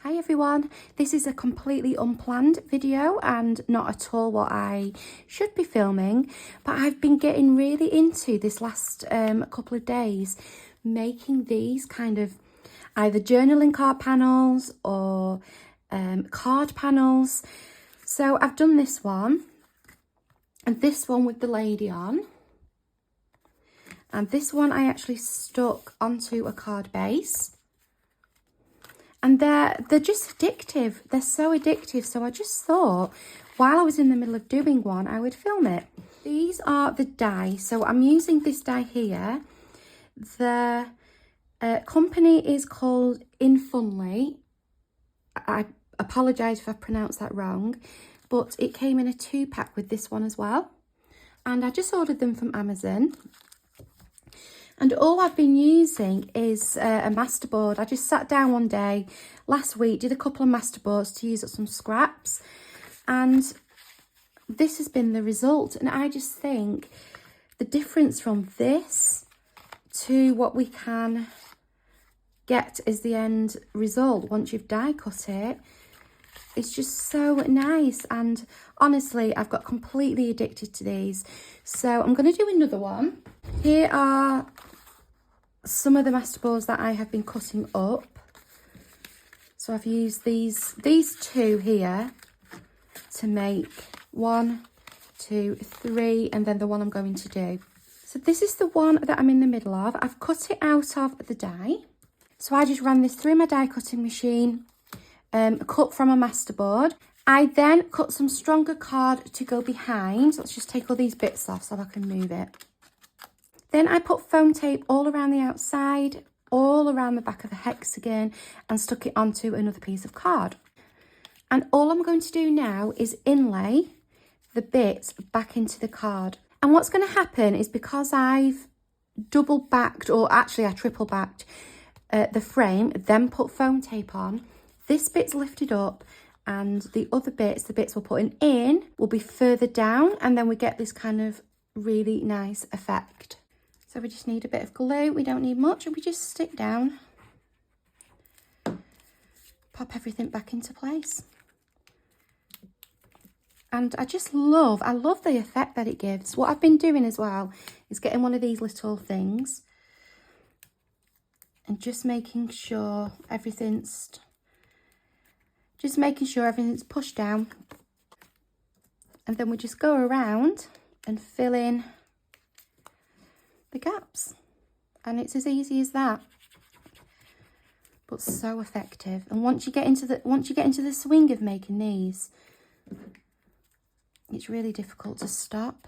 Hi everyone, this is a completely unplanned video and not at all what I should be filming, but I've been getting really into this last couple of days making these kind of either journaling card panels or card panels. So I've done this one and this one with the lady on, and this one I actually stuck onto a card base. And they're just addictive. They're so addictive. So I just thought while I was in the middle of doing one, I would film it. These are the die. So I'm using this die here. The company is called Inlay. I apologise if I pronounced that wrong, but it came in a 2-pack with this one as well. And I just ordered them from Amazon. And all I've been using is a masterboard. I just sat down one day last week, did a couple of masterboards to use up some scraps. And this has been the result. And I just think the difference from this to what we can get as the end result once you've die cut it, it's just so nice. And honestly, I've got completely addicted to these. So I'm going to do another one. Here are some of the masterboards that I have been cutting up. So I've used these two here to make 1, 2, 3, and then the one I'm going to do. So this is the one that I'm in the middle of. I've cut it out of the die. So I just ran this through my die cutting machine, cut from a masterboard. I then cut some stronger card to go behind. Let's just take all these bits off so I can move it. Then I put foam tape all around the outside, all around the back of the hexagon, and stuck it onto another piece of card. And all I'm going to do now is inlay the bits back into the card. And what's going to happen is, because I've double backed, or actually I triple backed the frame, then put foam tape on, this bit's lifted up and the other bits, the bits we're putting in, will be further down, and then we get this kind of really nice effect. So we just need a bit of glue. We don't need much, and we just stick down, pop everything back into place. And I love the effect that it gives. What I've been doing as well is getting one of these little things and just making sure everything's pushed down. And then we just go around and fill in the gaps, and it's as easy as that, but so effective. And once you get into the swing of making these, it's really difficult to stop.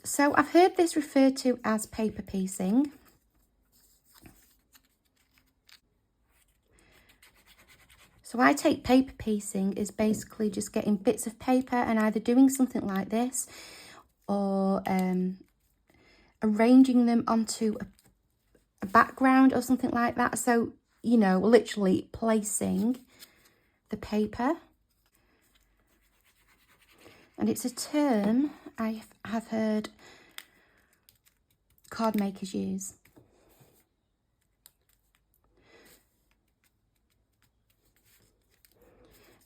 So I've heard this referred to as paper piecing. So I take paper piecing as basically just getting bits of paper and either doing something like this or arranging them onto a background or something like that. So, you know, literally placing the paper. And it's a term I have heard card makers use.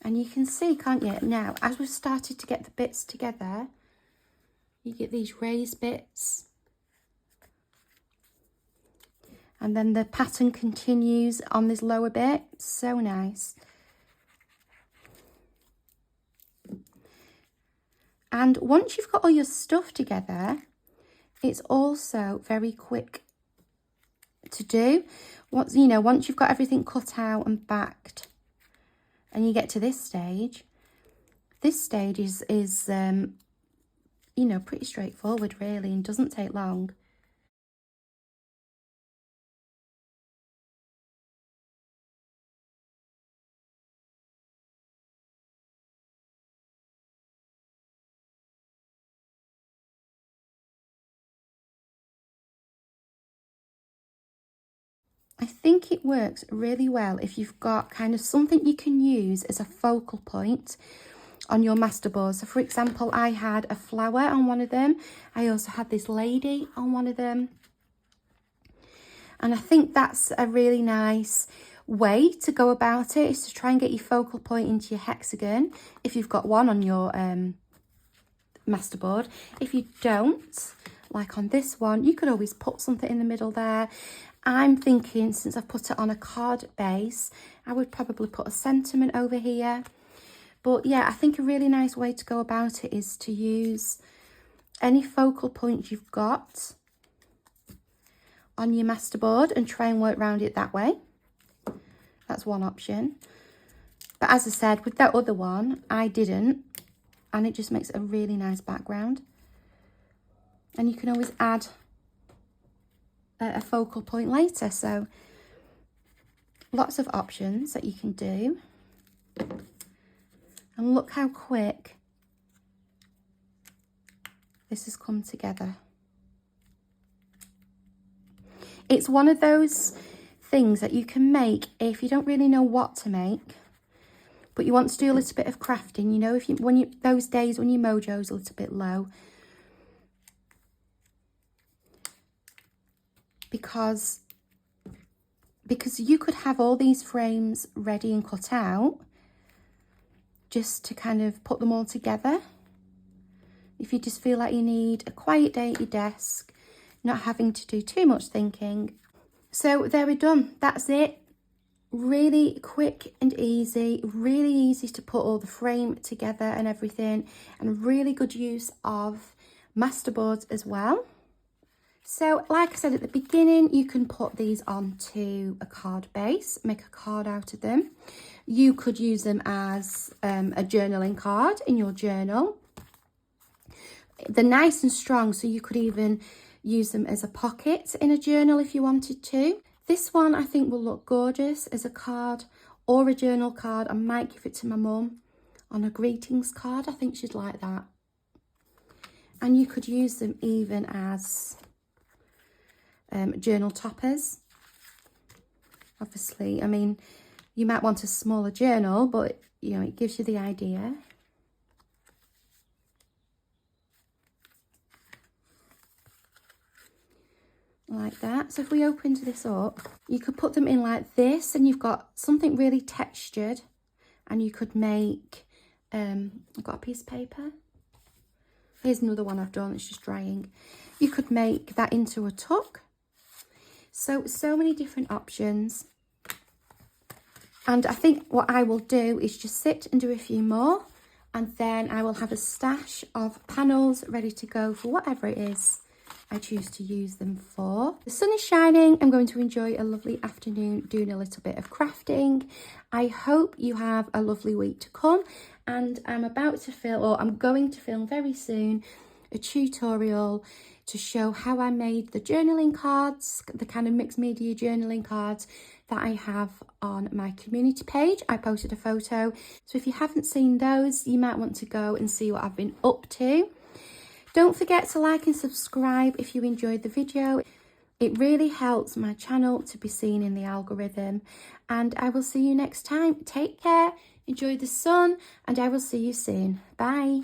And you can see, can't you, now, as we've started to get the bits together, you get these raised bits. And then the pattern continues on this lower bit. So nice. And once you've got all your stuff together, it's also very quick to do. Once you've got everything cut out and backed, and you get to this stage is you know, pretty straightforward really, and doesn't take long. I think it works really well if you've got kind of something you can use as a focal point on your masterboard. So for example, I had a flower on one of them. I also had this lady on one of them. And I think that's a really nice way to go about it, is to try and get your focal point into your hexagon if you've got one on your masterboard. If you don't, like on this one, you could always put something in the middle there. I'm thinking, since I've put it on a card base, I would probably put a sentiment over here. But yeah, I think a really nice way to go about it is to use any focal point you've got on your masterboard and try and work around it that way. That's one option. But as I said, with that other one, I didn't. And it just makes a really nice background. And you can always add a focal point later. So lots of options that you can do. And look how quick this has come together. It's one of those things that you can make if you don't really know what to make, but you want to do a little bit of crafting. You know, those days when your mojo's a little bit low, because you could have all these frames ready and cut out just to kind of put them all together. If you just feel like you need a quiet day at your desk, not having to do too much thinking. So there we're done. That's it. Really quick and easy, really easy to put all the frame together and everything, and really good use of masterboards as well. So like I said at the beginning, you can put these onto a card base, make a card out of them. You could use them as a journaling card in your journal. They're nice and strong, so you could even use them as a pocket in a journal if you wanted to. This one I think will look gorgeous as a card or a journal card. I might give it to my mum on a greetings card. I think she'd like that. And you could use them even as journal toppers. Obviously, I mean, you might want a smaller journal, but you know, it gives you the idea. Like that. So if we opened this up, you could put them in like this, and you've got something really textured, and you could make I've got a piece of paper. Here's another one I've done, it's just drying. You could make that into a tuck. So many different options. And I think what I will do is just sit and do a few more, and then I will have a stash of panels ready to go for whatever it is I choose to use them for. The sun is shining. I'm going to enjoy a lovely afternoon doing a little bit of crafting. I hope you have a lovely week to come, and I'm going to film very soon a tutorial to show how I made the journaling cards, the kind of mixed media journaling cards that I have on my community page. I posted a photo, so if you haven't seen those, you might want to go and see what I've been up to. Don't forget to like and subscribe if you enjoyed the video. It really helps my channel to be seen in the algorithm. And I will see you next time. Take care, enjoy the sun, and I will see you soon. Bye.